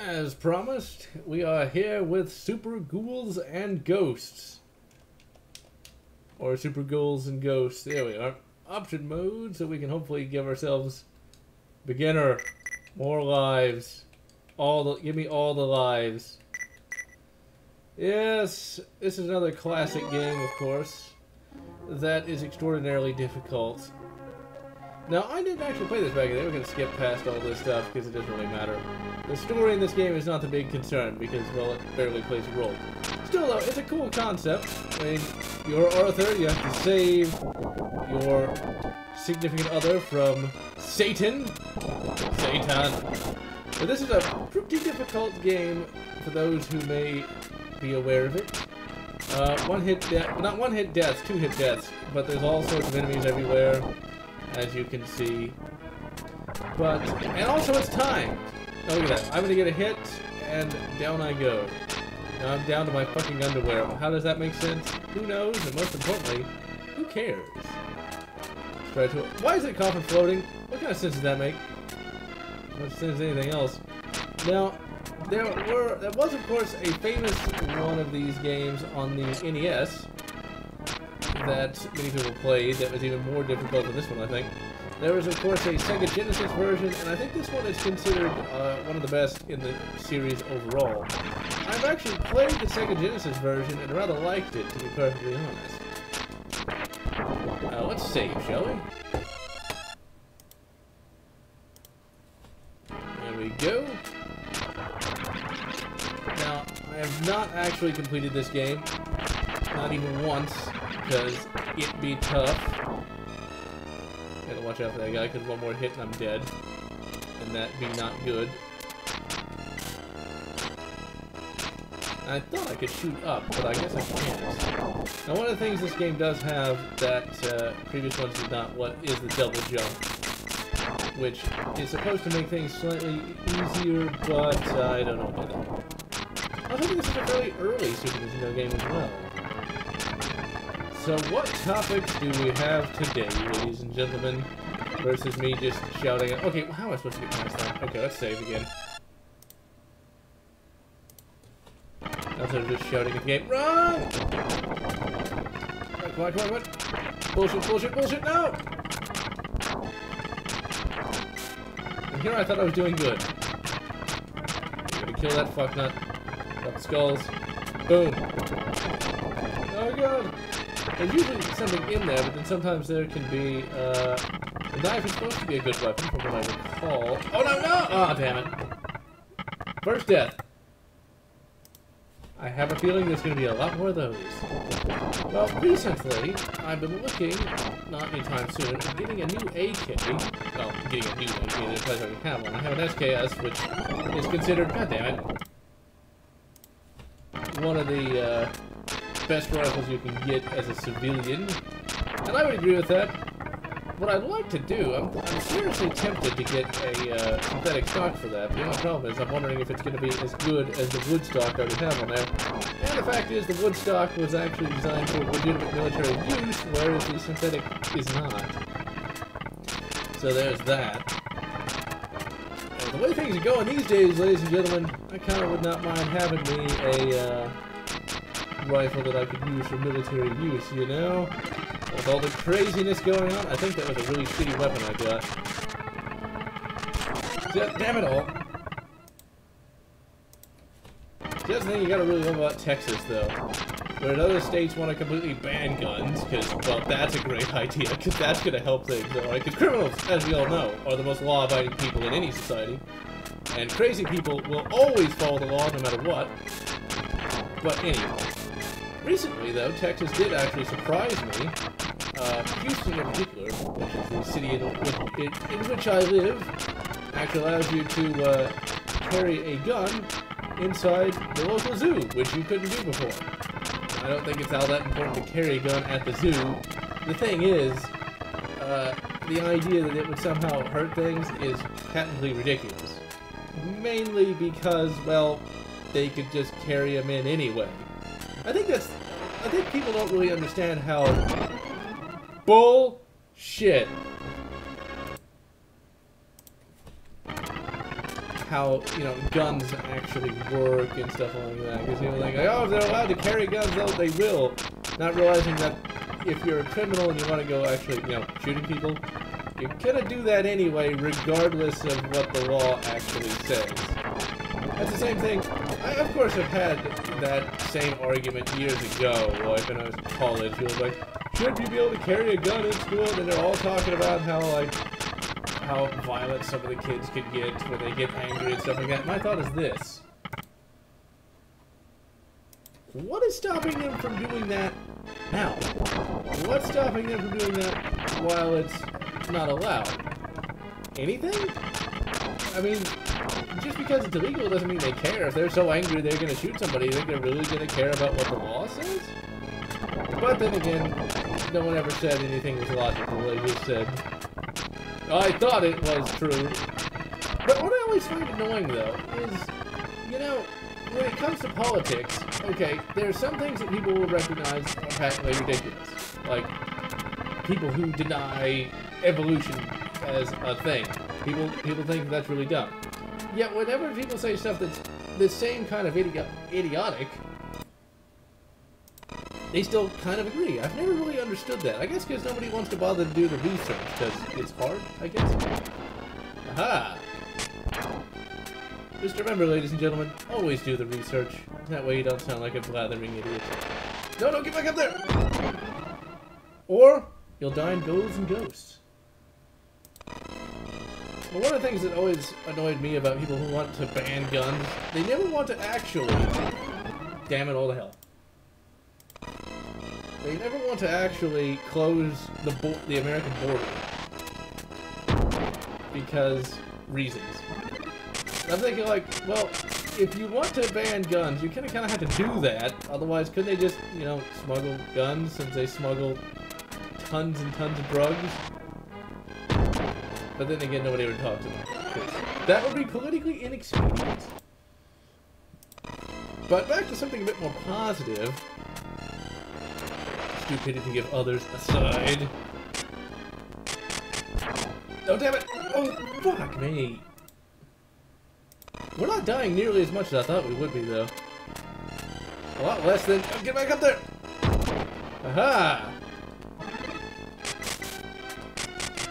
As promised, we are here with Super Ghouls and Ghosts. Or Super Ghouls and Ghosts. There we are. Option mode, so we can hopefully give ourselves beginner, more lives. Give me all the lives. Yes, this is another classic game, of course, that is extraordinarily difficult. Now, I didn't actually play this back in the day. We're going to skip past all this stuff because it doesn't really matter. The story in this game is not the big concern because, well, it barely plays a role. Still, though, it's a cool concept. I mean, you're Arthur, you have to save your significant other from Satan. But this is a pretty difficult game for those who may be aware of it. One-hit death, not one-hit deaths, two-hit deaths, but there's all sorts of enemies everywhere, as you can see. And also it's timed. Oh, look at that. I'm gonna get a hit, and down I go. Now I'm down to my fucking underwear. How does that make sense? Who knows? And most importantly, who cares? Why is it coffin floating? What kind of sense does that make? What sense anything else? Now, there was of course a famous one of these games on the NES that many people played that was even more difficult than this one, I think. There was, of course, a Sega Genesis version, and I think this one is considered one of the best in the series overall. I've actually played the Sega Genesis version and rather liked it, to be perfectly honest. Let's save, shall we? There we go. Now, I have not actually completed this game, not even once, because it'd be tough. Gotta watch out for that guy, because one more hit and I'm dead. And that'd be not good. I thought I could shoot up, but I guess I can't. Now, one of the things this game does have that previous ones did not, what is the double jump. Which is supposed to make things slightly easier, but I don't know about that. I think this is a fairly early Super Nintendo game as well. So what topics do we have today, ladies and gentlemen, versus me just shouting at... Okay, well, how am I supposed to get past that? Okay, let's save again. Instead of just shouting at the game, run! Come on, come on, come on! Bullshit, bullshit, bullshit, no! And here I thought I was doing good. I'm gonna kill that fucknut. Got the skulls. Boom. Oh god! There's usually something in there, but then sometimes there can be, the knife is supposed to be a good weapon, from what I recall. Oh, no, no! Oh, damn it. First death. I have a feeling there's going to be a lot more of those. Well, recently, I've been looking, not anytime soon, at getting a new AK. Well, getting a new AK, there's place I already have one. I have an SKS, which is considered, god damn it, one of the, best rifles you can get as a civilian, and I would agree with that. What I'd like to do, I'm seriously tempted to get a synthetic stock for that, but the only problem is I'm wondering if it's going to be as good as the wood stock I already have on there. And the fact is the wood stock was actually designed for legitimate military use, whereas the synthetic is not. So there's that. And the way things are going these days, ladies and gentlemen, I kind of would not mind having me a rifle that I could use for military use, you know? With all the craziness going on, I think that was a really shitty weapon I got. Damn it all. See, that's the thing you gotta really love about Texas, though. Where other states want to completely ban guns, because, well, that's a great idea, because that's gonna help things, alright? Because criminals, as we all know, are the most law-abiding people in any society. And crazy people will always follow the law no matter what. But anyway. Recently, though, Texas did actually surprise me. Houston in particular, which is the city in which I live, actually allows you to carry a gun inside the local zoo, which you couldn't do before. I don't think it's all that important to carry a gun at the zoo. The thing is, the idea that it would somehow hurt things is patently ridiculous. Mainly because, well, they could just carry them in anyway. I think people don't really understand how bullshit how, you know, guns actually work and stuff like that. Because people think, like, oh, if they're allowed to carry guns, they will. Not realizing that if you're a criminal and you want to go actually, you know, shooting people, you're gonna do that anyway, regardless of what the law actually says. That's the same thing. I, of course, have had that same argument years ago, like when I was in college. People were like, should you be able to carry a gun in school? And they're all talking about how, like, how violent some of the kids could get when they get angry and stuff like that. My thought is this. What is stopping them from doing that now? What's stopping them from doing that while it's not allowed? Anything? I mean, just because it's illegal doesn't mean they care. If they're so angry they're going to shoot somebody, you think they're really going to care about what the law says? But then again, no one ever said anything was logical. They just said, I thought it was true. But what I always find annoying, though, is, you know, when it comes to politics, okay, there are some things that people will recognize are patently ridiculous. Like, people who deny evolution as a thing. People think that's really dumb. Yet whenever people say stuff that's the same kind of idiotic, they still kind of agree. I've never really understood that. I guess because nobody wants to bother to do the research, because it's hard, I guess. Aha! Just remember, ladies and gentlemen, always do the research. That way you don't sound like a blathering idiot. No, don't get back up there! Or, you'll die in Ghouls and Ghosts. Well, one of the things that always annoyed me about people who want to ban guns, they never want to actually... Damn it all to hell. They never want to actually close the American border. Because reasons. I'm thinking like, well, if you want to ban guns, you kind of have to do that. Otherwise, couldn't they just, you know, smuggle guns since they smuggle tons and tons of drugs? But then again, nobody ever talks about it. That would be politically inexpedient. But back to something a bit more positive. Stupidity of others aside. Oh, damn it! Oh, fuck me! We're not dying nearly as much as I thought we would be, though. A lot less than... Oh, get back up there! Aha!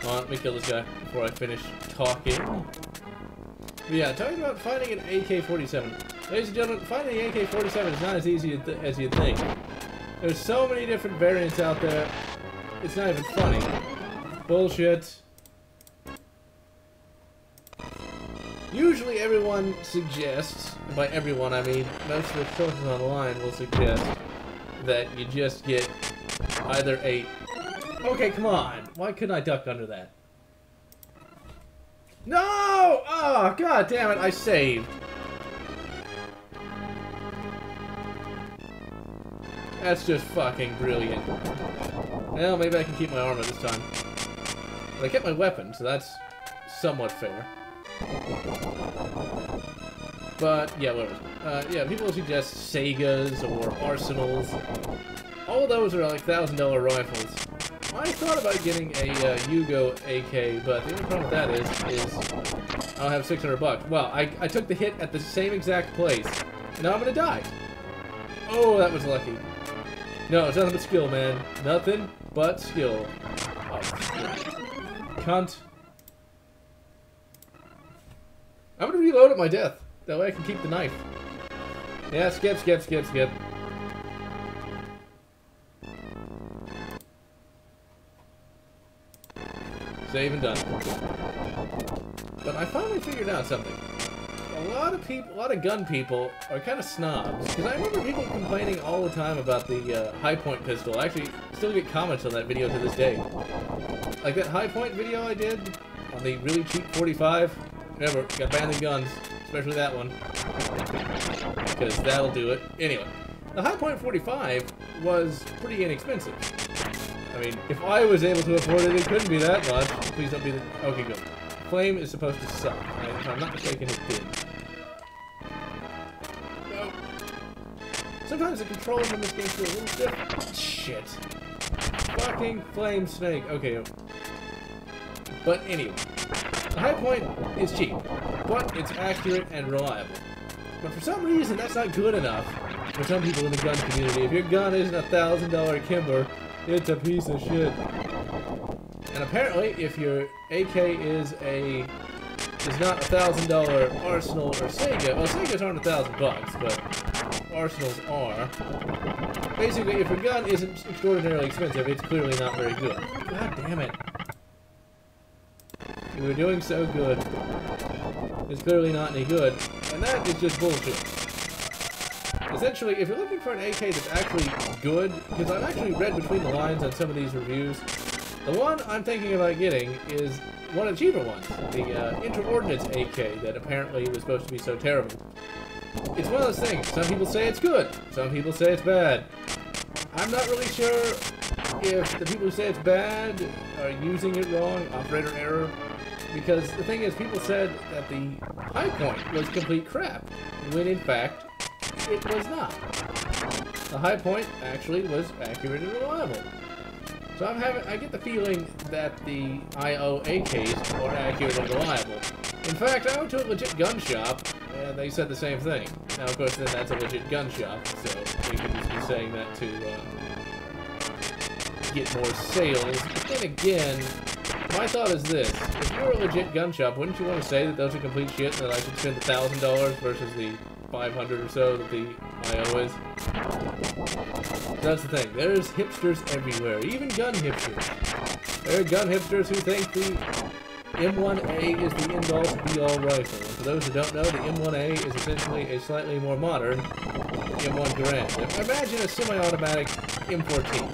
Come on, let me kill this guy before I finish talking. But yeah, talking about finding an AK-47. Ladies and gentlemen, finding an AK-47 is not as easy as you'd think. There's so many different variants out there, it's not even funny. Bullshit. Usually everyone suggests, and by everyone I mean most of the sources online will suggest that you just get either a... Okay, come on. Why couldn't I duck under that? No! Oh, god damn it, I saved. That's just fucking brilliant. Well, maybe I can keep my armor this time. But I kept my weapon, so that's somewhat fair. But, yeah, whatever. Yeah, people suggest Segas or Arsenals. All those are like $1,000 rifles. I thought about getting a Yugo AK, but the only problem with that is I'll have 600 bucks. Well, I took the hit at the same exact place, and now I'm gonna die. Oh, that was lucky. No, it's nothing but skill, man. Nothing but skill. Oh, cunt. I'm gonna reload at my death. That way I can keep the knife. Yeah, skip. Save and done. But I finally figured out something. A lot of gun people are kind of snobs. Because I remember people complaining all the time about the high point pistol. I actually still get comments on that video to this day. Like that high point video I did on the really cheap 45. Remember, got banned the guns, especially that one. Because that'll do it. Anyway, the high point 45 was pretty inexpensive. I mean, if I was able to afford it, it couldn't be that much. Please don't be the... Okay, good. Flame is supposed to suck. If I'm not mistaken, it did. No. Sometimes the controls in this game feel a little different. Shit. Fucking flame snake. Okay. But anyway. The high point is cheap. but it's accurate and reliable. But for some reason, that's not good enough for some people in the gun community. If your gun isn't a $1,000 Kimber, it's a piece of shit. And apparently, if your AK is not a $1,000 Arsenal or Sega, well, Segas aren't $1,000, but Arsenals are. Basically, if your gun isn't extraordinarily expensive, it's clearly not very good. God damn it. You were doing so good. It's clearly not any good, and that is just bullshit. Essentially, if you're looking for an AK that's actually good, because I've actually read between the lines on some of these reviews, the one I'm thinking about getting is one of the cheaper ones, the Inter-Ordnance AK that apparently was supposed to be so terrible. It's one of those things. Some people say it's good, some people say it's bad. I'm not really sure if the people who say it's bad are using it wrong, operator error. Because the thing is, people said that the high point was complete crap, when in fact, it was not. The high point actually was accurate and reliable. So I get the feeling that the IO AKs are accurate and reliable. In fact, I went to a legit gun shop, and they said the same thing. Now, of course, then that's a legit gun shop, so we could just be saying that to get more sales. But then again, my thought is this: if you're a legit gun shop, wouldn't you want to say that those are complete shit, and that I should spend $1,000 versus the $500 or so that the IO is? That's the thing. There's hipsters everywhere, even gun hipsters. There are gun hipsters who think the M1A is the end-all to be-all rifle. And for those who don't know, the M1A is essentially a slightly more modern M1 Garand. Now, imagine a semi-automatic M14.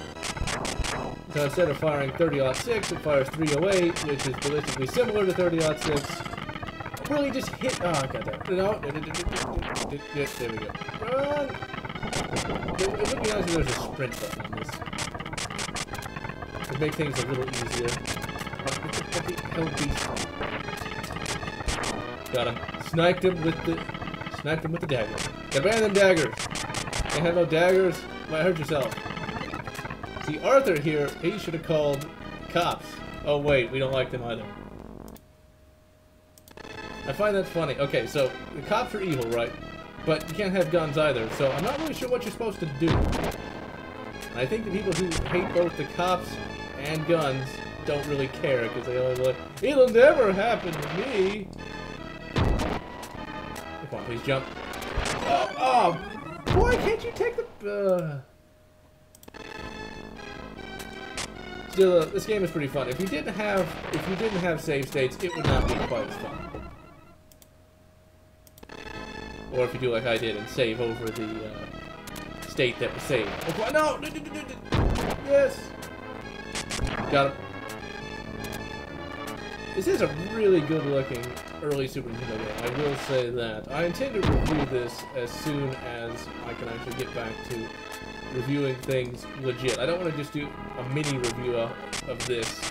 So instead of firing 30-06, it fires 308, which is ballistically similar to 30-06. Really just hit... Oh, I got that. No, there we go. Run! It would be nice if there was a sprint button on this. It would make things a little easier. What the hell beast? Got him. Sniped him with the dagger. Gotta ban them daggers. Can't have no daggers. Might hurt yourself. See, Arthur here, he should have called cops. Oh wait, we don't like them either. I find that funny. Okay, so the cops are evil, right? But you can't have guns either, so I'm not really sure what you're supposed to do. And I think the people who hate both the cops and guns don't really care, because they always like, it'll never happen to me. Come on, please jump. Oh, boy, can't you take the... Still, this game is pretty fun. If you didn't have save states, it would not be quite as fun. Or if you do like I did and save over the state that was saved. Oh, no! Yes! Got him. This is a really good looking early Super Nintendo game, I will say that. I intend to review this as soon as I can actually get back to reviewing things legit. I don't want to just do a mini review of this.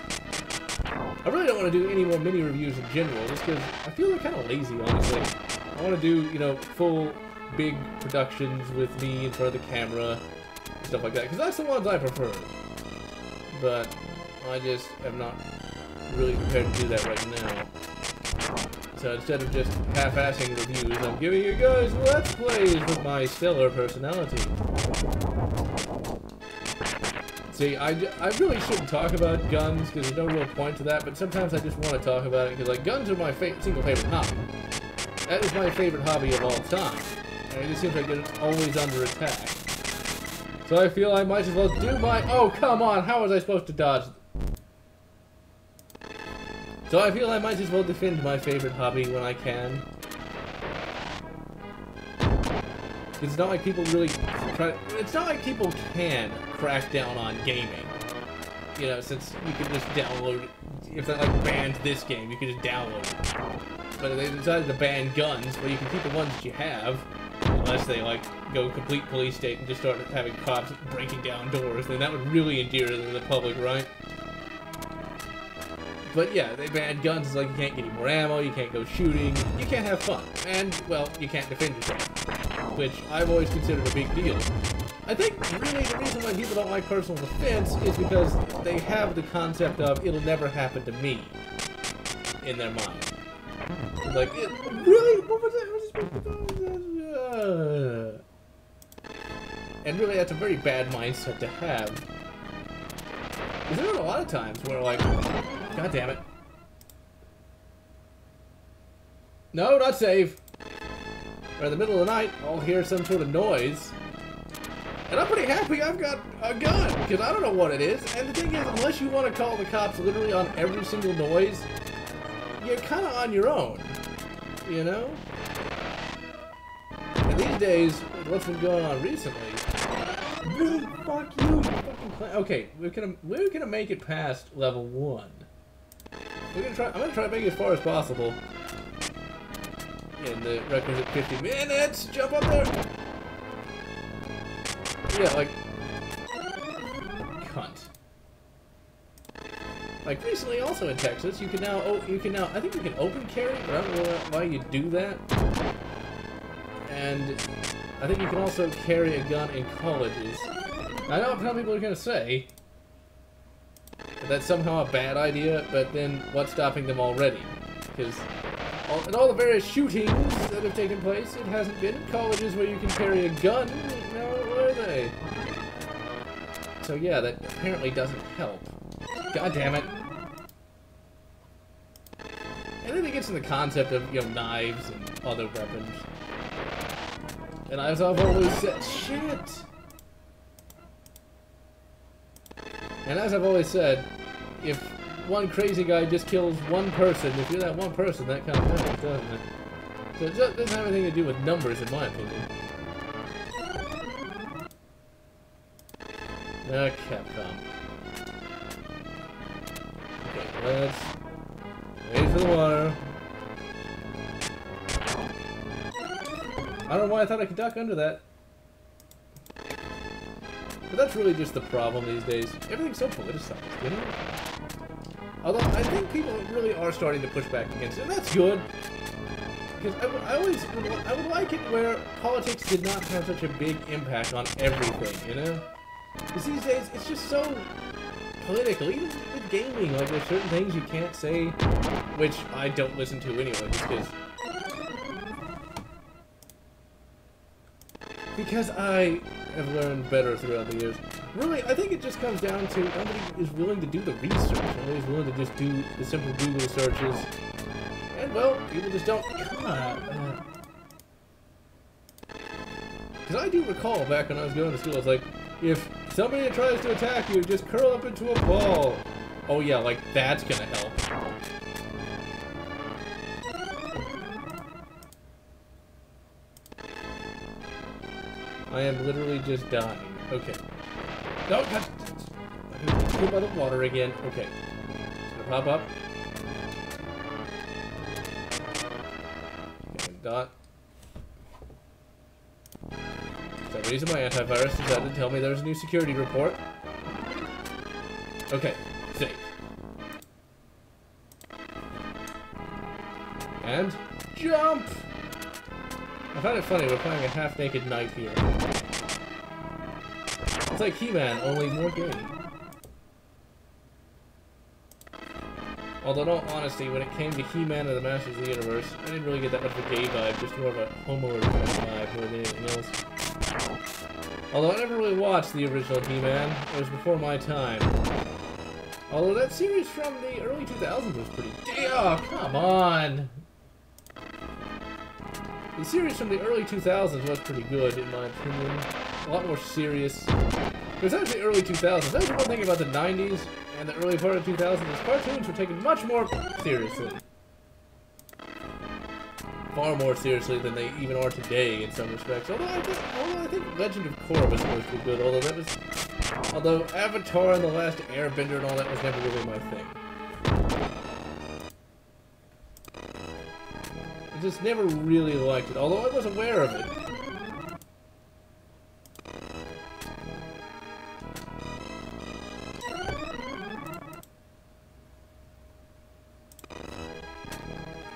I really don't want to do any more mini reviews in general, just because I feel like kind of lazy, honestly. I want to do, you know, full, big productions with me in front of the camera, and stuff like that, because that's the ones I prefer. But I just am not really prepared to do that right now. So instead of just half-assing reviews, I'm giving you guys Let's Plays with my stellar personality. See, I really shouldn't talk about guns, because there's no real point to that, but sometimes I just want to talk about it, because, like, guns are my single favorite hobby. That is my favorite hobby of all time. And it just seems like it's always under attack. So I feel I might as well do my... Oh, come on! How was I supposed to dodge? So I feel I might as well defend my favorite hobby when I can. It's not like people really try... It's not like people can crack down on gaming. You know, since you can just download it. If they, like, banned this game, you can just download it. But they decided to ban guns, but you can keep the ones that you have. Unless they, like, go complete police state and just start having cops breaking down doors. Then that would really endear them to the public, right? But yeah, they banned guns. It's like you can't get any more ammo, you can't go shooting, you can't have fun. And, well, you can't defend yourself. Which I've always considered a big deal. I think, really, the reason why people don't like personal defense is because they have the concept of, it'll never happen to me, in their mind. Like, really? What was that? And really, that's a very bad mindset to have. Because there are a lot of times where, like, God damn it. No, not save. Or in the middle of the night, I'll hear some sort of noise. And I'm pretty happy I've got a gun, because I don't know what it is. And the thing is, unless you want to call the cops literally on every single noise, you're kind of on your own, you know? And these days, with what's been going on recently, really, fuck you, fucking clown. Okay, we're gonna make it past level 1. I'm gonna try to make it as far as possible. In the requisite 50 minutes! Jump up there! Yeah, like... Cunt. Like, recently also in Texas, you can now, I think you can open carry, but I don't know why you do that. And I think you can also carry a gun in colleges. I know how people are going to say that that's somehow a bad idea, but then what's stopping them already? Because in all the various shootings that have taken place, it hasn't been in colleges where you can carry a gun. No, where are they? So yeah, that apparently doesn't help. God damn it. And then it gets in the concept of, you know, knives and other weapons. And as I've always said, shit! And as I've always said, if one crazy guy just kills one person, if you're that one person, that kind of matters, doesn't it? So it doesn't have anything to do with numbers, in my opinion. Capcom. Okay, let's wait for the water. I don't know why I thought I could duck under that. But that's really just the problem these days. Everything's so politicized, you know? Although, I think people really are starting to push back against it, and that's good. Because I would like it where politics did not have such a big impact on everything, you know? Because these days, it's just so political. Even with gaming, like, there's certain things you can't say, which I don't listen to anyway, because I have learned better throughout the years. Really, I think it just comes down to nobody is willing to do the research. Nobody's willing to just do the simple Google searches. And, well, people just don't... Because I do recall back when I was going to school, it's like, if somebody tries to attack you, just curl up into a ball. Oh yeah, like, that's gonna help. I am literally just dying. Okay. No, God. I'm killed by the water again. Okay. It's gonna pop up. Okay, dot. For some reason, my antivirus decided to tell me there's a new security report. Okay, save. And jump! I find it funny, we're playing a half-naked knight here. It's like He-Man, only more gay. Although, in all honesty, when it came to He-Man and the Masters of the Universe, I didn't really get that much of a gay vibe, just more of a homoerotic vibe more than anything else. Although I never really watched the original He-Man, it was before my time. Although that series from the early 2000s was pretty... Oh, come on! The series from the early 2000s was pretty good, in my opinion. A lot more serious. Because that was the early 2000s. That was the one thing about the 90s and the early part of the 2000s. Is cartoons were taken much more seriously. Far more seriously than they even are today in some respects. Although I think Legend of Korra was supposed to be good. Although Avatar and the Last Airbender and all that was never really my thing. I just never really liked it, although I was aware of it.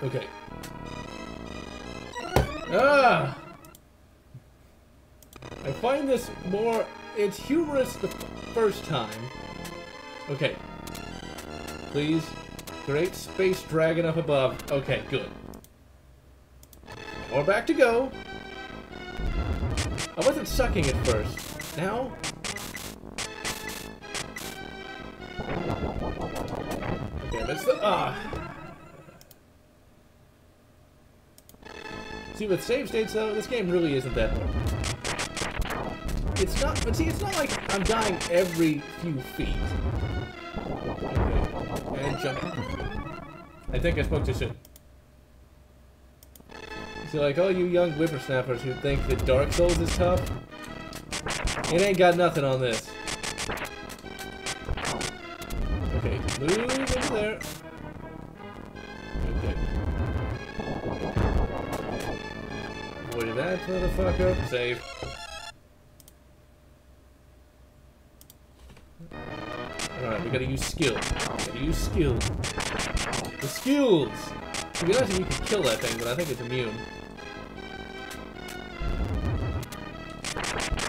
Okay. Ah! I find this more... It's humorous the first time. Okay. Please. Great space dragon up above. Okay, good. Or back to go. I wasn't sucking at first. Now? Okay, that's the... See, with save states, though, this game really isn't that hard. It's not... But see, it's not like I'm dying every few feet. Okay. And jump. I think I spoke too soon. So, like, all you young whippersnappers who think that Dark Souls is tough, it ain't got nothing on this. Okay, move into there. Okay. Avoid that motherfucker. Save. Alright, we gotta use skill. Gotta use skill. The skills! To be honest, you can kill that thing, but I think it's immune.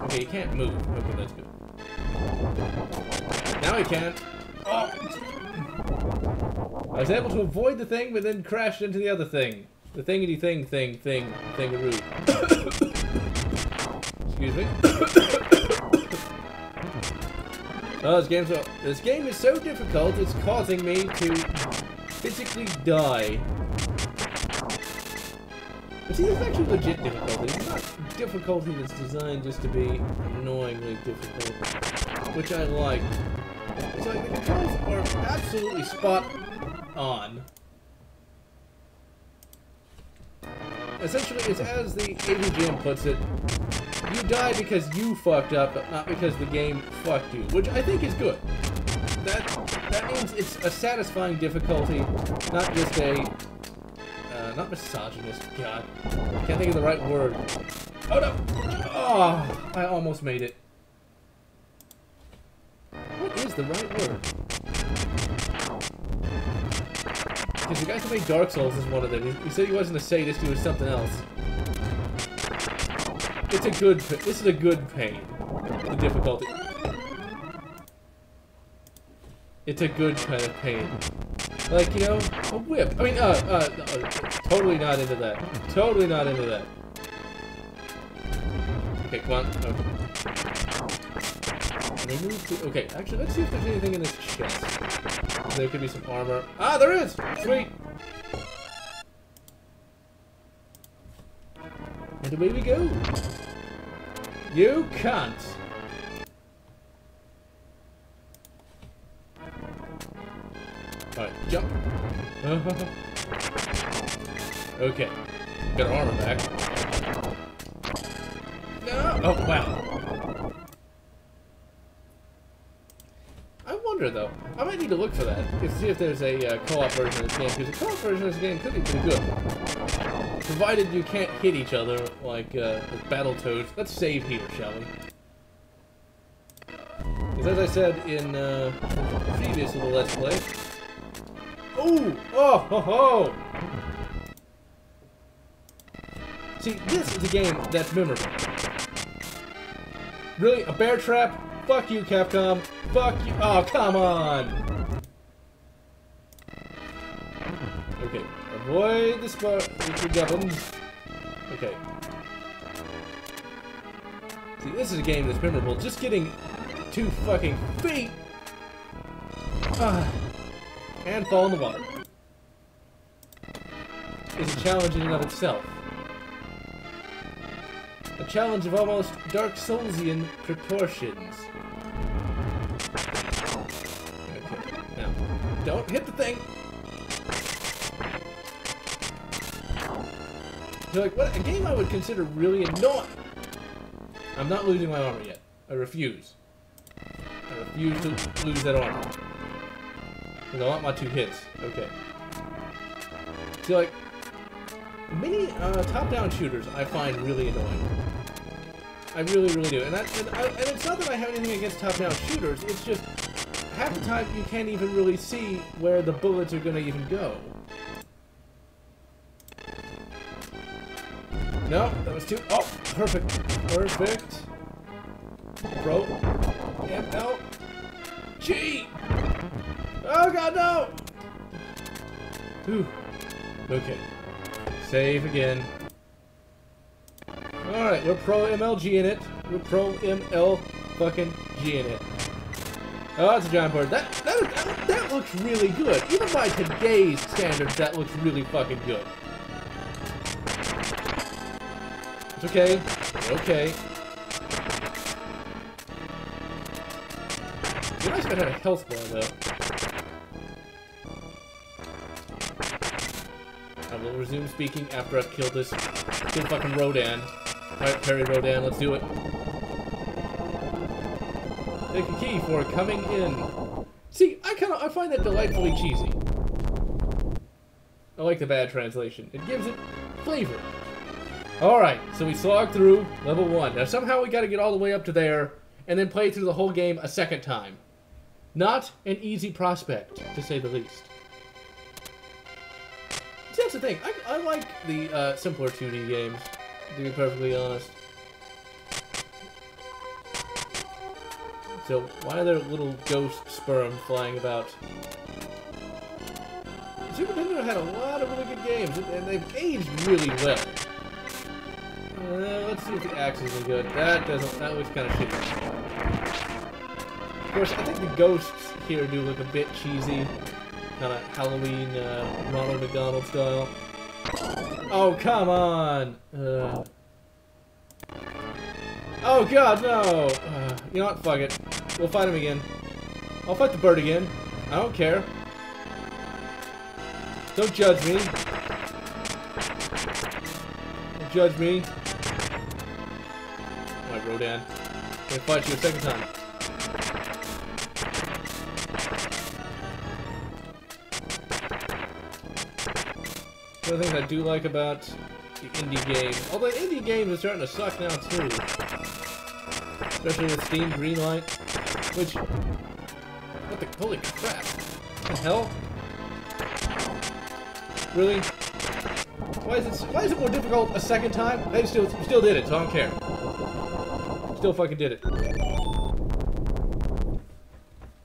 Okay, you can't move. Okay, that's good. Now he can't. Oh! I was able to avoid the thing, but then crashed into the other thing. The thingity thingaroo. Excuse me. Oh, this game is so difficult, it's causing me to physically die. But see, it's actually legit difficulty. It's not difficulty that's designed just to be annoyingly difficult, which I like. So the controls are absolutely spot on. Essentially, it's as the AVGM puts it, you die because you fucked up, but not because the game fucked you, which I think is good. That means it's a satisfying difficulty, not just a... not misogynist, God. I can't think of the right word. Oh no! Oh, I almost made it. What is the right word? Because the guy who made Dark Souls is one of them. He said he wasn't a sadist, he was something else. It's a good... This is a good pain. The difficulty. It's a good kind of pain. Like, you know, a whip. I mean, totally not into that. Totally not into that. Okay, come on. Okay, actually, let's see if there's anything in this chest. There could be some armor. Ah, there is! Sweet! And away we go. You can't. Alright, jump. Okay. Got our armor back. No! Oh, wow. I wonder, though. I might need to look for that. To see if there's a co-op version of this game. Because the co-op version of this game could be pretty good. Provided you can't hit each other like with Battletoads. Let's save here, shall we? Because as I said in previous little Let's Play... Ooh! Oh! Ho ho! See, this is a game that's memorable. Really? A bear trap? Fuck you, Capcom. Fuck you. Oh, come on! Okay. Avoid the gubbins. Okay. See, this is a game that's memorable. Just getting 2 fucking feet! And fall in the water. Is a challenge in and of itself. A challenge of almost Dark Soulsian proportions. Okay, now, don't hit the thing! So, like, what a game I would consider really annoying. I'm not losing my armor yet. I refuse. I refuse to lose that armor. Because I want my 2 hits. Okay. So, like, many top-down shooters I find really annoying. I really, really do. And it's not that I have anything against top-down shooters. It's just, half the time you can't even really see where the bullets are going to even go. No, that was too... Oh, perfect. Perfect. Bro. M-L. G! Oh god, no! Whew. Okay. Save again. Alright, we're pro MLG in it. We're pro ML fucking G in it. Oh, that's a giant bird. That looks really good. Even by today's standards, that looks really fucking good. It's okay. Okay. It'd be nice if I had a health bar, though. I will resume speaking after I've killed this good fucking Rodan. Alright, Perry Rodan, let's do it. Take a key for coming in. See, I find that delightfully cheesy. I like the bad translation. It gives it flavor. Alright, so we slogged through level 1. Now somehow we gotta get all the way up to there and then play through the whole game a second time. Not an easy prospect, to say the least. See, that's the thing. I like the simpler 2D games, to be perfectly honest. So, why are there little ghost sperm flying about? Super Nintendo had a lot of really good games, and they've aged really well. Let's see if the axe is any good. That looks kind of shitty. Of course, I think the ghosts here do look a bit cheesy. Kind of Halloween, Ronald McDonald style. Oh, come on! Oh god, no! You know what? Fuck it. We'll fight him again. I'll fight the bird again. I don't care. Don't judge me. Don't judge me. Alright, Rodan. I'm gonna fight you a second time. One of the things I do like about the indie games, although indie games are starting to suck now too. Especially with Steam Greenlight, which, what the, holy crap, what the hell? Really? Why is it more difficult a second time? They still did it, so I don't care. Still fucking did it. Of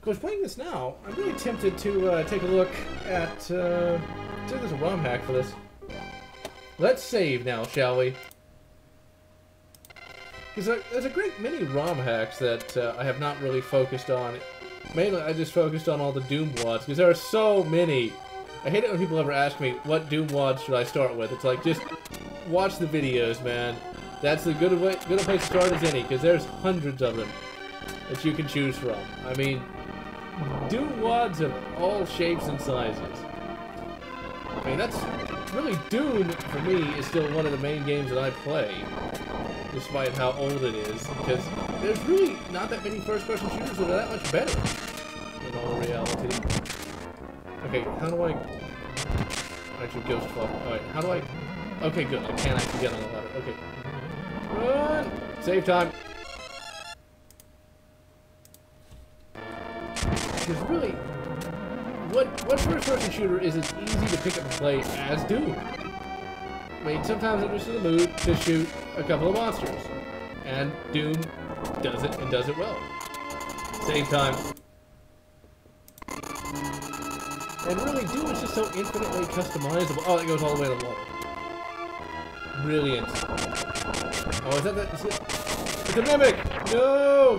course, playing this now, I'm really tempted to take a look at, see if there's a ROM hack for this. Let's save now, shall we? Because there's a great many ROM hacks that I have not really focused on. Mainly, I just focused on all the Doom WADs, because there are so many. I hate it when people ever ask me, what Doom WADs should I start with? It's like, just watch the videos, man. That's the good a place to start as any, because there's hundreds of them that you can choose from. I mean, Doom WADs of all shapes and sizes. I mean, that's really, Doom, for me, is still one of the main games that I play, despite how old it is, because there's really not that many first-person shooters that are that much better, in all reality. Okay, how do I... Actually, Ghost Club. Alright, how do I... Okay, good, I can't actually get on the ladder. Okay. Run! Save time! Because really... What first-person shooter is as easy to pick up and play as Doom? I mean, sometimes I'm just in the mood to shoot a couple of monsters. And Doom does it, and does it well. Save time. And really, Doom is just so infinitely customizable. Oh, it goes all the way to the water. Brilliant. Oh, is that the... Is it? It's a mimic! No!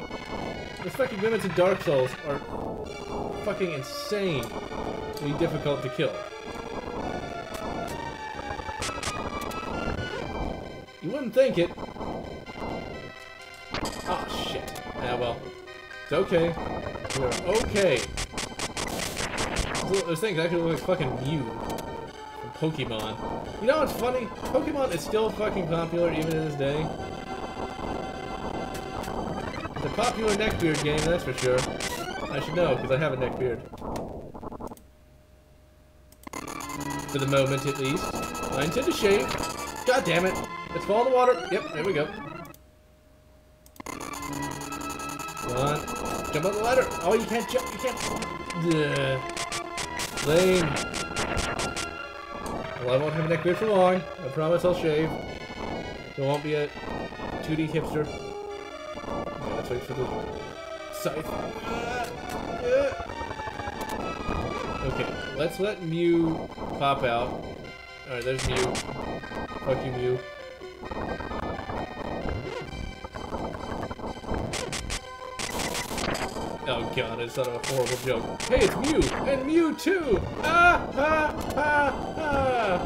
Those fucking mimics in Dark Souls are fucking insanely difficult to kill. You wouldn't think it. Oh, shit. Ah, well. It's okay. We're okay. Those things actually look like fucking Mew from Pokemon. You know what's funny? Pokemon is still fucking popular even to this day. It's a popular neckbeard game, that's for sure. I should know, because I have a neckbeard. For the moment, at least. I intend to shave. God damn it. Let's fall in the water. Yep, there we go. Come on. Jump on the ladder. Oh, you can't jump. You can't. Lame. Well, I won't have a neckbeard for long. I promise I'll shave. So I won't be a 2D hipster. Okay, let's wait for the scythe. Okay, let's let Mew pop out. Alright, there's Mew. Fuck you, Mew. Oh god, it's not a horrible joke. Hey, it's Mew! And Mew too! Ah! Ha! Ha! Ha!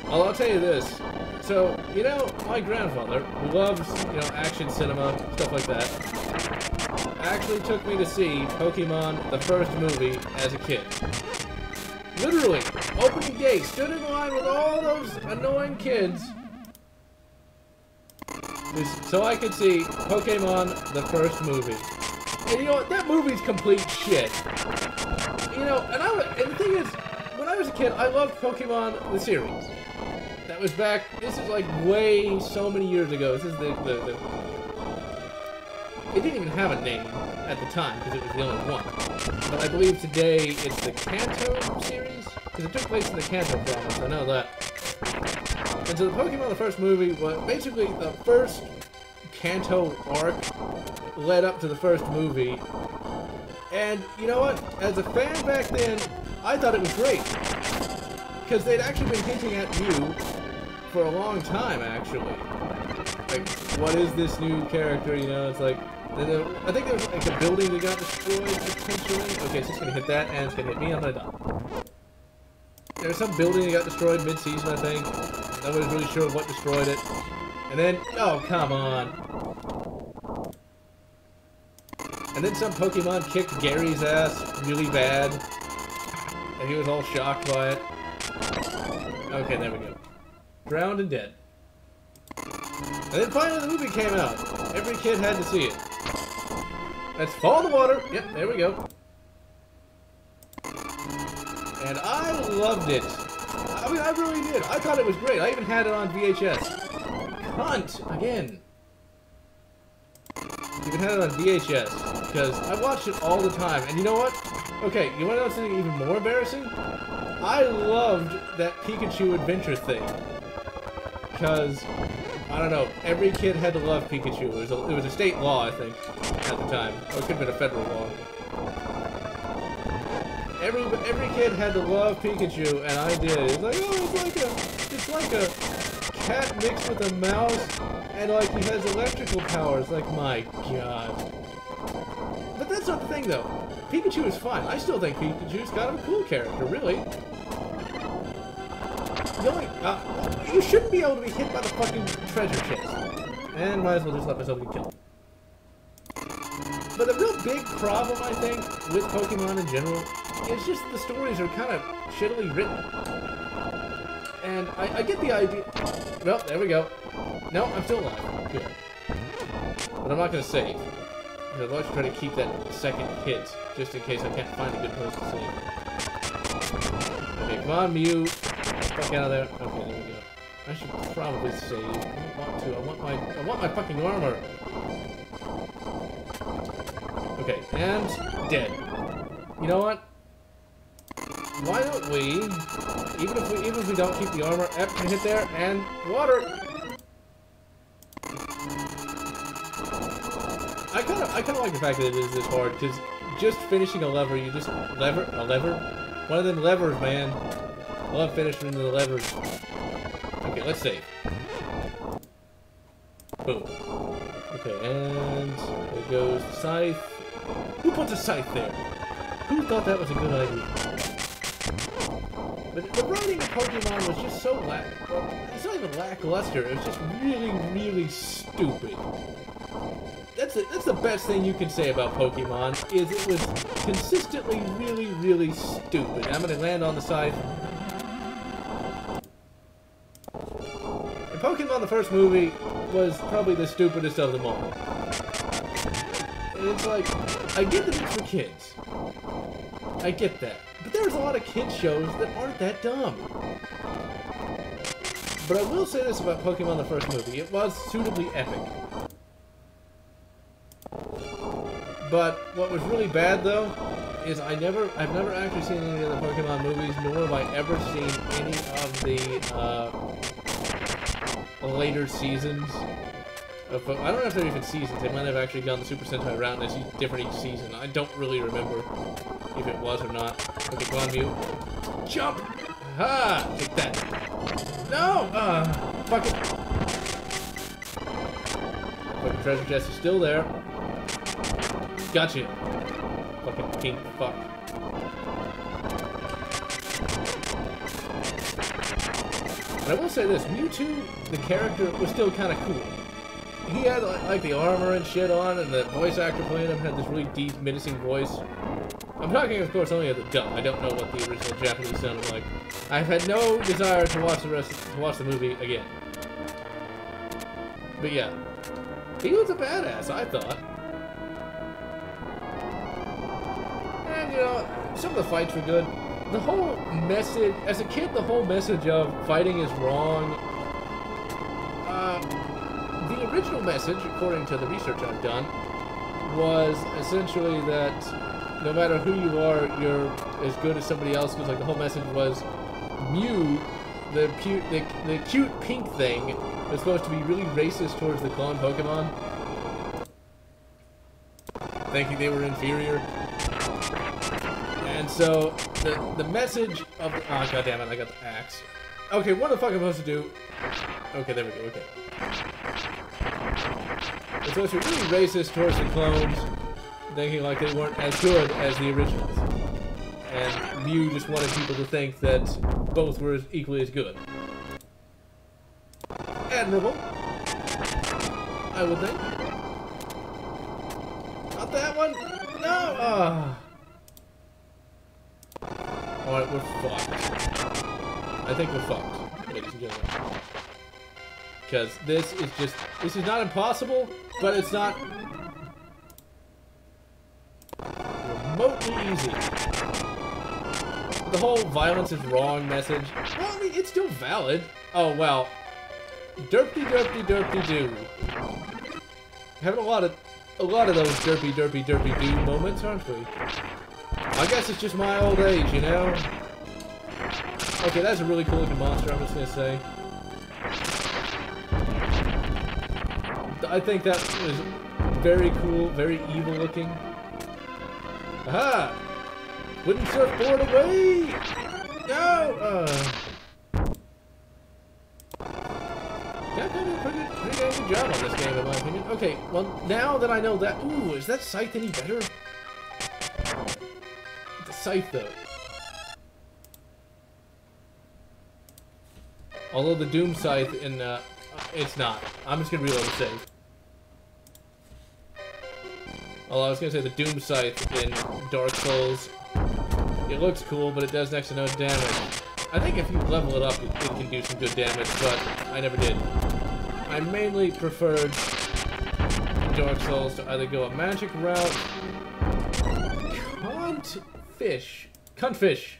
I'll tell you this. So, you know, my grandfather, who loves, you know, action cinema, stuff like that, actually took me to see Pokemon, the first movie, as a kid. Literally, opening day, stood in line with all those annoying kids so I could see Pokemon, the first movie. And you know what? That movie's complete shit. You know, and the thing is, when I was a kid, I loved Pokemon, the series. That was back, this is like way so many years ago. This is the it didn't even have a name at the time, because it was the only one. But I believe today it's the Kanto series, because it took place in the Kanto province, I know that. And so the Pokemon, the first movie, was basically the first Kanto arc led up to the first movie. And you know what? As a fan back then, I thought it was great. Because they'd actually been hinting at Mew for a long time, actually. Like, what is this new character, you know? It's like, I think there was like a building that got destroyed, potentially. Okay, so it's gonna hit that, and it's gonna hit me, I'm gonna die. There was some building that got destroyed mid-season, I think. Nobody's really sure what destroyed it. And then, oh, come on. And then some Pokemon kicked Gary's ass really bad. And he was all shocked by it. Okay, there we go. Drowned and dead. And then finally the movie came out. Every kid had to see it. Let's fall in the water. Yep, there we go. And I loved it. I mean, I really did. I thought it was great. I even had it on VHS. Cunt! Again. Even had it on VHS. Because I watched it all the time. And you know what? Okay, you want to know something even more embarrassing? I loved that Pikachu adventure thing. Because, I don't know, every kid had to love Pikachu. It was a state law, I think, at the time. Or it could have been a federal law. Every kid had to love Pikachu, and I did. It's like, oh, it's like a cat mixed with a mouse, and like he has electrical powers. Like, my god. But that's not the thing, though. Pikachu is fine. I still think Pikachu's kind of a cool character, really. The only, you shouldn't be able to be hit by the fucking treasure chest. And might as well just let myself get killed. But the real big problem, I think, with Pokemon in general, is just the stories are kind of shittily written. And I get the idea... Well, there we go. No, I'm still alive. Good. But I'm not going to save. Because I'd like to try to keep that second hit, just in case I can't find a good place to save. Okay, come on, Mew. Fuck out of there. Okay, there we go. I should probably save. I don't want to. I want my fucking armor. Okay, and dead. You know what? Why don't we, even if we don't keep the armor, can hit there and water. I kind of like the fact that it is this hard, because just finishing a lever, you just lever. One of them levers, man. I love finishing the levers. Okay, let's save. Boom. Okay, and there goes the scythe. Who put the scythe there? Who thought that was a good idea? But the writing of Pokemon was just so well, it's not even lackluster, it was just really, really stupid. That's the best thing you can say about Pokemon, is it was consistently really, really stupid. I'm gonna land on the side. And Pokemon, the first movie, was probably the stupidest of them all. And it's like, I get that it's for kids. I get that. But there's a lot of kids shows that aren't that dumb. But I will say this about Pokemon the first movie. It was suitably epic. But what was really bad, though, is I've never actually seen any of the Pokemon movies, nor have I ever seen any of the later seasons. I don't know if they're even seasons. They might have actually gone the Super Sentai route and it's different each season. I don't really remember if it was or not. Okay, come on, Mew. Jump! Ha! Take that. No! Fuck it. But the treasure chest is still there. Gotcha. Fucking pink fuck. And I will say this, Mewtwo, the character, was still kind of cool. He had, like, the armor and shit on, and the voice actor playing him had this really deep, menacing voice. I'm talking, of course, only of the dub. I don't know what the original Japanese sounded like. I've had no desire to watch the movie again. But yeah, he was a badass, I thought. And, you know, some of the fights were good. The whole message, as a kid, the whole message of fighting is wrong. The original message, according to the research I've done, was essentially that no matter who you are, you're as good as somebody else. Because like the whole message was, Mew, the cute pink thing, was supposed to be really racist towards the clone Pokemon, thinking they were inferior. And so the message of the, oh god damn it, I got the axe. Okay, what the fuck am I supposed to do? Okay, there we go. Okay. It's supposed to be really racist towards the clones, thinking like they weren't as good as the originals. And Mew just wanted people to think that both were equally as good. Admirable, I would think. Not that one. No. Alright, we're fucked. I think we're fucked, ladies and gentlemen. Because this is not impossible, but it's not remotely easy. The whole violence is wrong message, well, I mean, it's still valid. Oh, well. Derpy-derpy-derpy-doo. Having a lot of those derpy-derpy-derpy-doo moments, aren't we? I guess it's just my old age, you know? Okay, that's a really cool looking monster, I'm just gonna say. I think that was very cool, very evil looking. Aha! Wooden surfboard away! No! Yeah, I did a pretty damn good job on this game, in my opinion. Okay, well, now that I know that... Ooh, is that Scythe any better? The Scythe, though. Although the Doom Scythe in, it's not. I'm just gonna reload the save. Although I was gonna say the Doom Scythe in Dark Souls, it looks cool, but it does next to no damage. I think if you level it up, it can do some good damage, but I never did. I mainly preferred Dark Souls to either go a magic route, Cuntfish.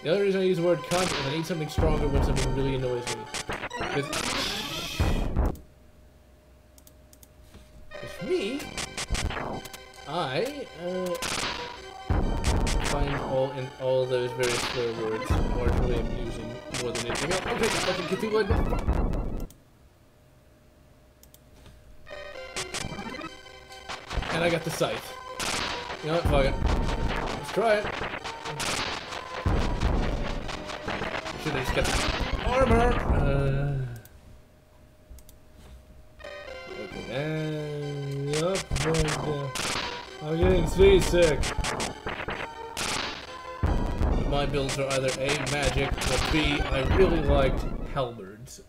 The other reason I use the word cunt is I need something stronger when something really annoys me. Because me, I find all those various swear words marginally amusing more than anything else. Okay, fucking Cthulhu. And I got the scythe. You know what? Fuck it. Let's try it. Should have just got the armor. Okay, and up. I'm getting seasick. My builds are either A, magic, or B, I really liked halberds.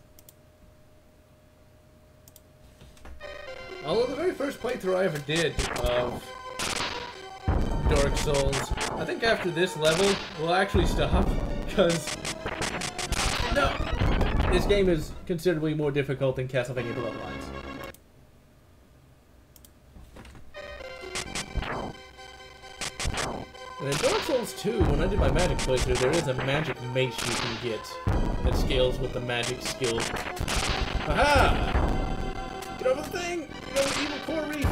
Although the very first playthrough I ever did of Dark Souls, I think after this level, we'll actually stop, because... No! This game is considerably more difficult than Castlevania Bloodlines. And in Dark Souls 2, when I did my magic playthrough, there is a magic mace you can get that scales with the magic skill. Aha! Get over the thing! Get over the evil core reef!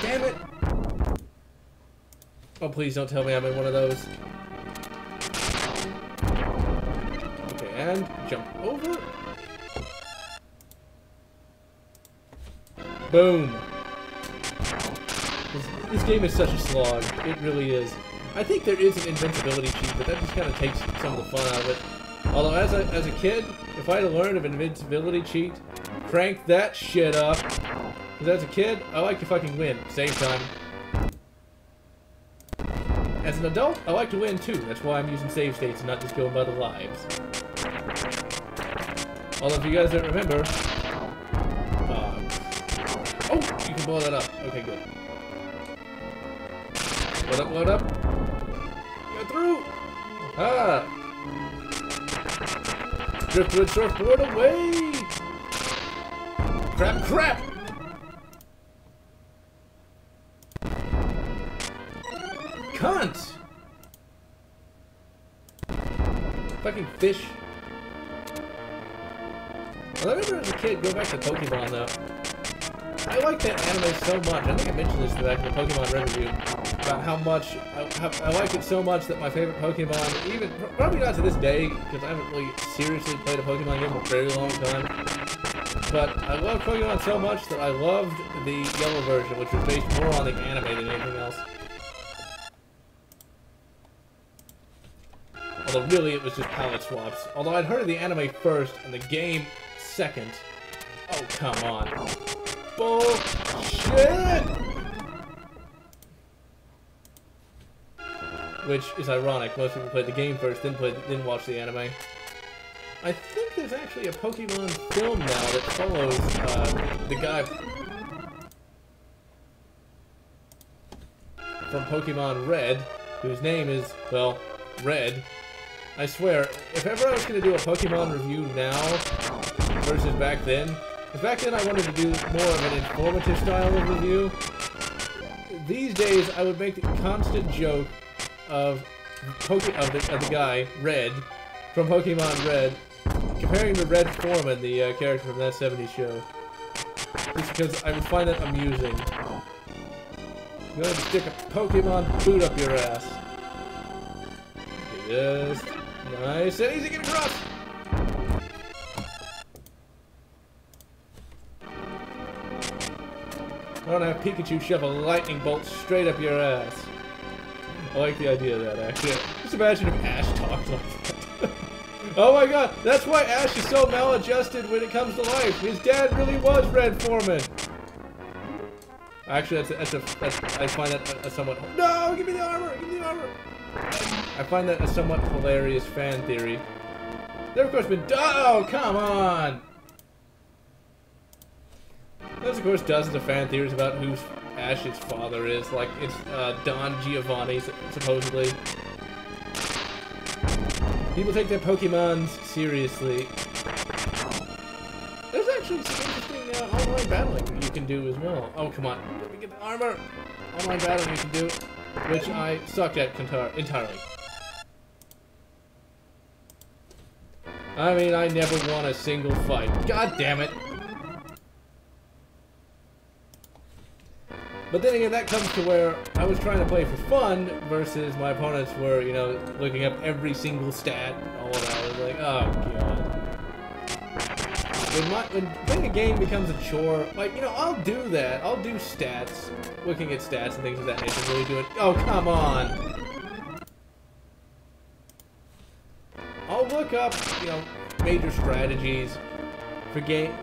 Damn it! Oh, please don't tell me I'm in one of those. Okay, and jump over. Boom! This game is such a slog. It really is. I think there is an invincibility cheat, but that just kind of takes some of the fun out of it. Although, as a kid, if I had learned of an invincibility cheat, crank that shit up. Because as a kid, I like to fucking win. Save time. As an adult, I like to win too. That's why I'm using save states and not just going by the lives. Although, if you guys don't remember... oh! You can blow that up. Okay, good. Load up, load up. Get through! Ah! Driftwood surfboard away! Crap, crap! Cunt! Fucking fish. Well, I remember as a kid, go back to Pokemon though. I like that anime so much. I think I mentioned this back in the Pokemon Red review. About how much I like it so much that my favorite Pokemon, even probably not to this day, because I haven't really seriously played a Pokemon game for a very long time. But I love Pokemon so much that I loved the yellow version, which was based more on the anime than anything else. Although really it was just palette swaps. Although I'd heard of the anime first and the game second. Oh, come on. Bullshit! Which is ironic. Most people played the game first, then watch the anime. I think there's actually a Pokemon film now that follows the guy from Pokemon Red, whose name is, well, Red. I swear, if ever I was going to do a Pokemon review now versus back then, because back then I wanted to do more of an informative style of review, these days I would make the constant joke of the guy, Red, from Pokemon Red, comparing to Red Foreman, the character from that 70s show. Just because I would find that amusing. Go ahead and stick a Pokemon boot up your ass. Just nice and easy to get across! I don't have Pikachu shove a lightning bolt straight up your ass. I like the idea of that, actually. Just imagine if Ash talked like that. Oh my god, that's why Ash is so maladjusted when it comes to life. His dad really was Red Foreman. Actually, I find that a somewhat... No! Give me the armor! Give me the armor! I find that a somewhat hilarious fan theory. There, of course, been... Oh, come on! There's, of course, dozens of fan theories about who Ash's father is. Like, it's Don Giovanni, supposedly. People take their Pokemons seriously. There's actually some interesting online battling you can do as well. Oh, come on. Let me get the armor! Online battling you can do, which I sucked at entirely. I mean, I never won a single fight. God damn it! But then again, that comes to where I was trying to play for fun versus my opponents were, you know, looking up every single stat and all of that. I was like, oh god. When playing a game becomes a chore, like, you know, I'll do that. I'll do stats, looking at stats and things of that nature, really do it. Oh, come on! I'll look up, you know, major strategies for game.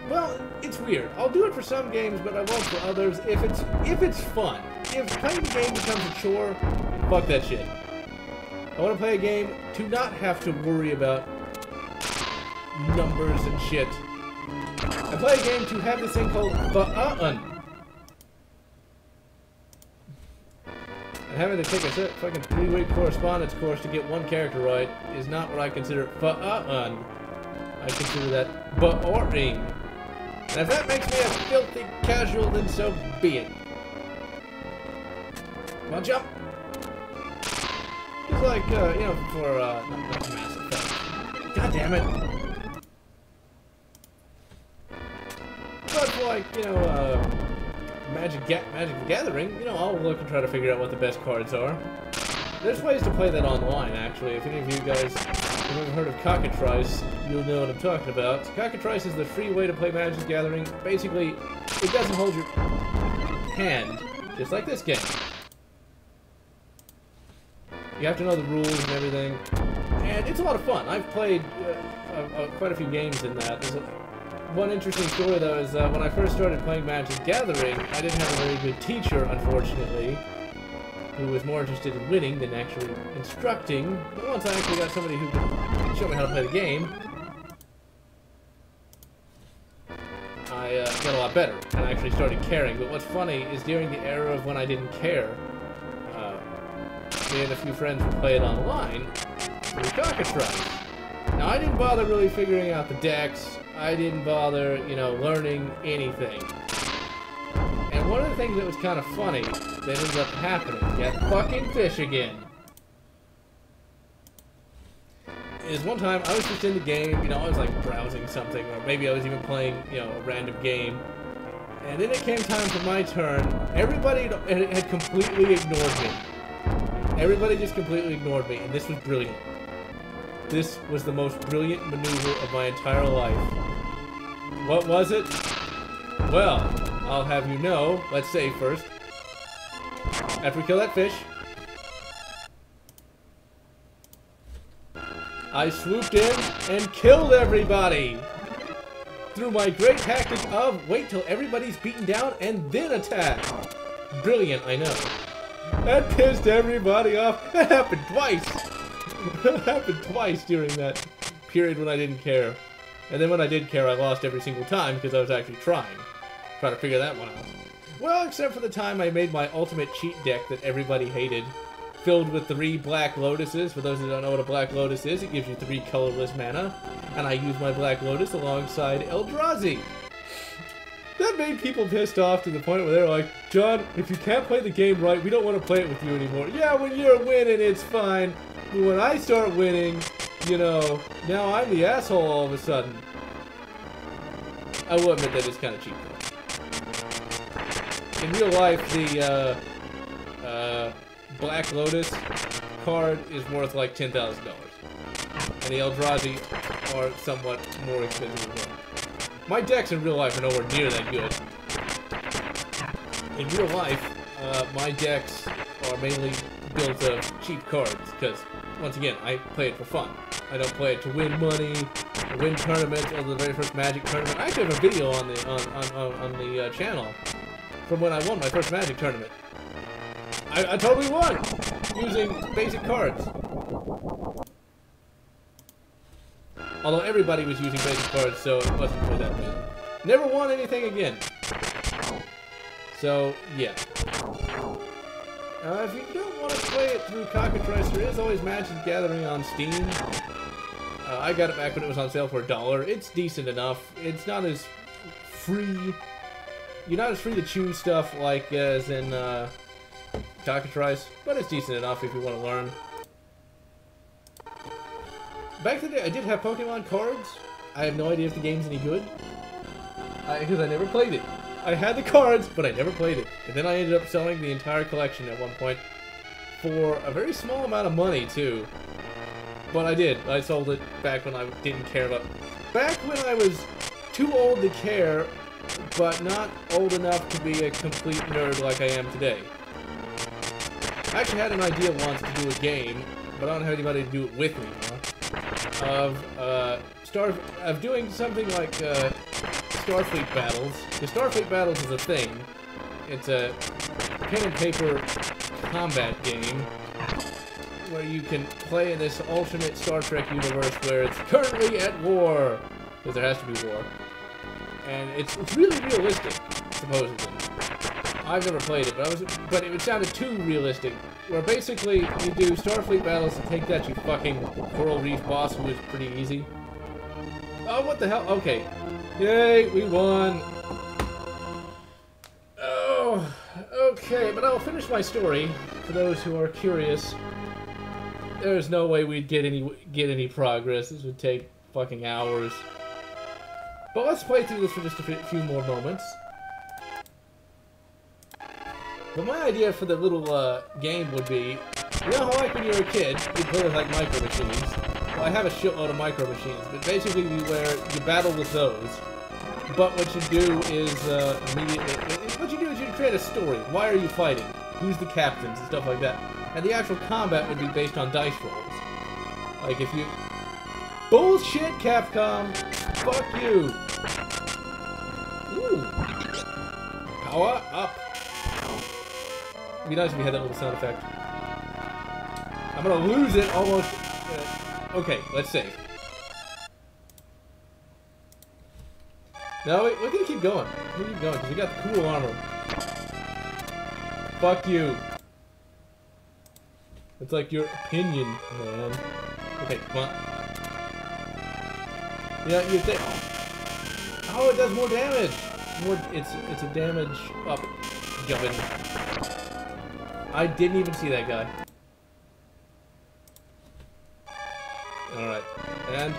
Well, it's weird. I'll do it for some games, but I won't for others if it's fun. If playing the game becomes a chore, fuck that shit. I want to play a game to not have to worry about numbers and shit. I play a game to have this thing called fun. And having to take a fucking 3-week correspondence course to get one character right is not what I consider fun. I consider that boring. And if that makes me a filthy casual, then so be it. Come on, jump! Just like, you know, for, not Mass Effect. God damn it! But for, like, you know, Magic the Gathering, you know, I'll look and try to figure out what the best cards are. There's ways to play that online, actually. If any of you guys have ever heard of Cockatrice, you'll know what I'm talking about. Cockatrice is the free way to play Magic the Gathering. Basically, it doesn't hold your hand, just like this game. You have to know the rules and everything. And it's a lot of fun. I've played quite a few games in that. One interesting story, though, is when I first started playing Magic the Gathering, I didn't have a very good teacher, unfortunately, who was more interested in winning than actually instructing. But once I actually got somebody who could show me how to play the game, I got a lot better, and I actually started caring. But what's funny is during the era of when I didn't care, me and a few friends would play it online through Cockatrice. Now, I didn't bother really figuring out the decks. I didn't bother, you know, learning anything. And one of the things that was kind of funny that ended up happening, that fucking fish again, is one time I was just in the game, you know, I was like browsing something, or maybe I was even playing, you know, a random game. And then it came time for my turn. Everybody had completely ignored me. Everybody just completely ignored me, and this was brilliant. This was the most brilliant maneuver of my entire life. What was it? Well, I'll have you know. Let's save first. After we kill that fish, I swooped in and killed everybody! Through my great tactic of wait till everybody's beaten down and then attack. Brilliant, I know. That pissed everybody off. That happened twice. That happened twice during that period when I didn't care. And then when I did care, I lost every single time because I was actually trying to figure that one out. Well, except for the time I made my ultimate cheat deck that everybody hated, filled with 3 Black Lotuses. For those who don't know what a Black Lotus is, it gives you 3 colorless mana. And I used my Black Lotus alongside Eldrazi. That made people pissed off to the point where they're like, John, if you can't play the game right, we don't want to play it with you anymore. Yeah, when you're winning, it's fine. But when I start winning, you know, now I'm the asshole all of a sudden. I will admit that it's kind of cheap, though. In real life, the Black Lotus card is worth like $10,000. And the Eldrazi are somewhat more expensive as well. My decks in real life are nowhere near that good. In real life, my decks are mainly built of cheap cards, because, once again, I play it for fun. I don't play it to win money, or win tournaments, or the very first Magic tournament. I actually have a video on the channel from when I won my first Magic tournament. I totally won, using basic cards. Although everybody was using basic cards, so it wasn't really that bad. Never won anything again. So, yeah. If you don't want to play it through Cockatrice, there is always Magic the Gathering on Steam. I got it back when it was on sale for $1. It's decent enough. It's not as free. You're not as free to choose stuff like as in Cockatrice, but it's decent enough if you want to learn. Back in the day, I did have Pokemon cards. I have no idea if the game's any good, because I never played it. I had the cards, but I never played it. And then I ended up selling the entire collection at one point for a very small amount of money, too. But I did. I sold it back when I didn't care about... Back when I was too old to care, but not old enough to be a complete nerd like I am today. I actually had an idea once to do a game, but I don't have anybody to do it with me, of doing something like Starfleet battles. The Starfleet battles is a thing. It's a pen and paper combat game where you can play in this alternate Star Trek universe where it's currently at war, because there has to be war, and it's really realistic, supposedly. I've never played it, but it sounded too realistic. Where basically you do Starfleet battles to take that you fucking Coral Reef boss, who is pretty easy. Oh, what the hell? Okay. Yay, we won. Oh, okay, but I'll finish my story for those who are curious. There's no way we'd get any progress. This would take fucking hours. But let's play through this for just a few more moments. But my idea for the little game would be, you know how like when you were a kid, you'd play with like micro machines? Well, I have a shitload of micro machines, but basically you battle with those. But what you do is immediately, what you do is you create a story. Why are you fighting? Who's the captains and stuff like that. And the actual combat would be based on dice rolls. Like if you... Bullshit, Capcom! Fuck you! Ooh! Power up! It'd be nice if we had that little sound effect. I'm gonna lose it almost... okay, let's save. No, we're gonna keep going. We're gonna keep going, because we got the cool armor. Fuck you. It's like your opinion, man. Okay, come on. Yeah, you think... Oh, it does more damage! It's a damage up jumping. I didn't even see that guy. Alright. And...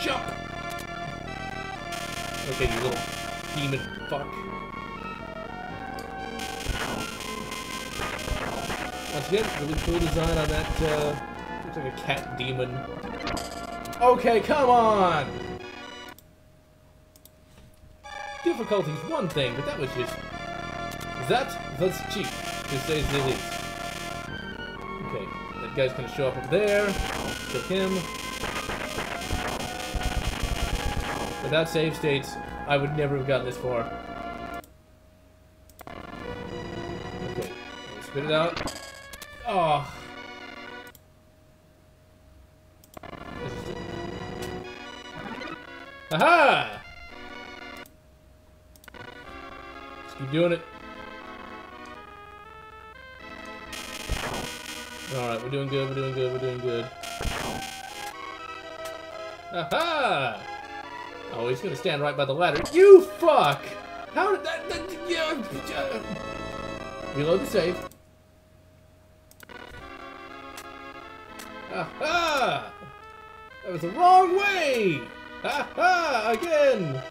jump! Okay, you little demon fuck. Once again, really cool design on that, looks like a cat demon. Okay, come on! Difficulty's one thing, but that was just... That's cheap, to say the least. Okay, that guy's gonna show up there. Kill him. Without save states, I would never have gotten this far. Okay, spit it out. Oh. Aha! Let's keep doing it. Alright, we're doing good, we're doing good, we're doing good. Aha! Oh, he's gonna stand right by the ladder. You fuck! How did that reload the save. Aha! That was the wrong way! Aha! Again!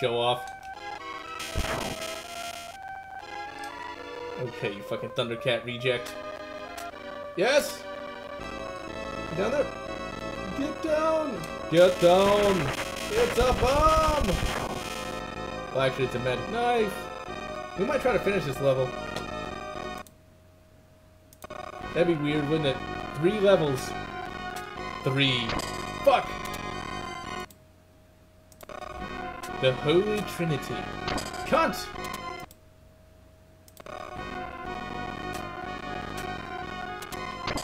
Show off. Okay, you fucking Thundercat reject. Yes! Get down there! Get down! Get down! It's a bomb! Well, actually, it's a magic knife. We might try to finish this level. That'd be weird, wouldn't it? 3 levels. 3. Fuck! The Holy Trinity. Cunt!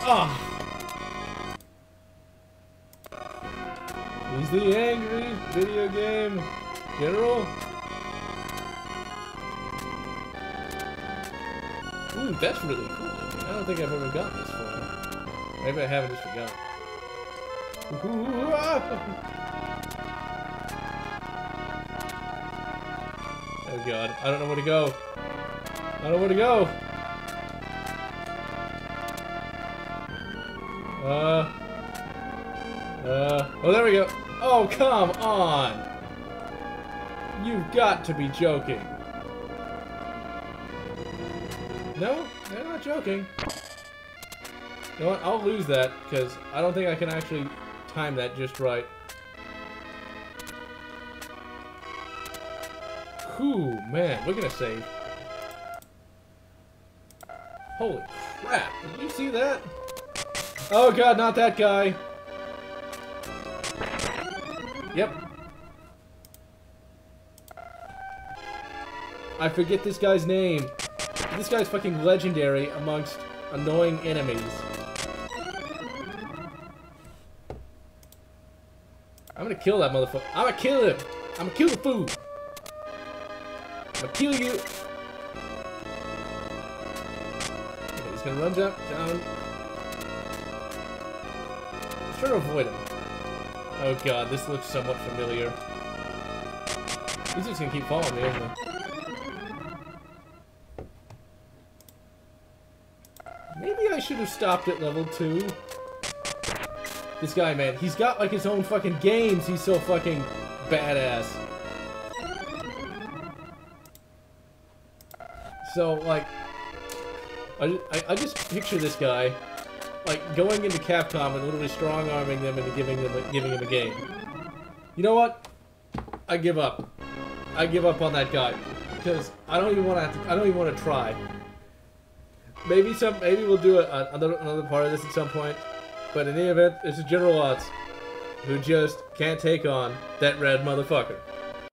Ah! He's the angry video game general. Ooh, that's really cool. I don't think I've ever gotten this far. Maybe I haven't, just forgot. Ooh, ah! Oh god, I don't know where to go. I don't know where to go. Oh, there we go. Oh, come on! You've got to be joking. No, they're not joking. You know what? I'll lose that, because I don't think I can actually time that just right. Whew, man, we're gonna save. Holy crap, did you see that? Oh god, not that guy. Yep. I forget this guy's name. This guy's fucking legendary amongst annoying enemies. I'm gonna kill that motherfucker. I'm gonna kill him. I'm gonna kill the food. I'm gonna kill you. Okay, he's gonna run down. Let's try to avoid him. Oh god, this looks somewhat familiar. He's just gonna keep following me, isn't he? Maybe I should have stopped at level 2. This guy, man, he's got like his own fucking games. He's so fucking badass. So, like, I just picture this guy, like, going into Capcom and literally strong-arming them into giving him a game. You know what? I give up. I give up on that guy because I don't even want to try. maybe we'll do another part of this at some point. But in the event, this is General Lotz, who just can't take on that red motherfucker.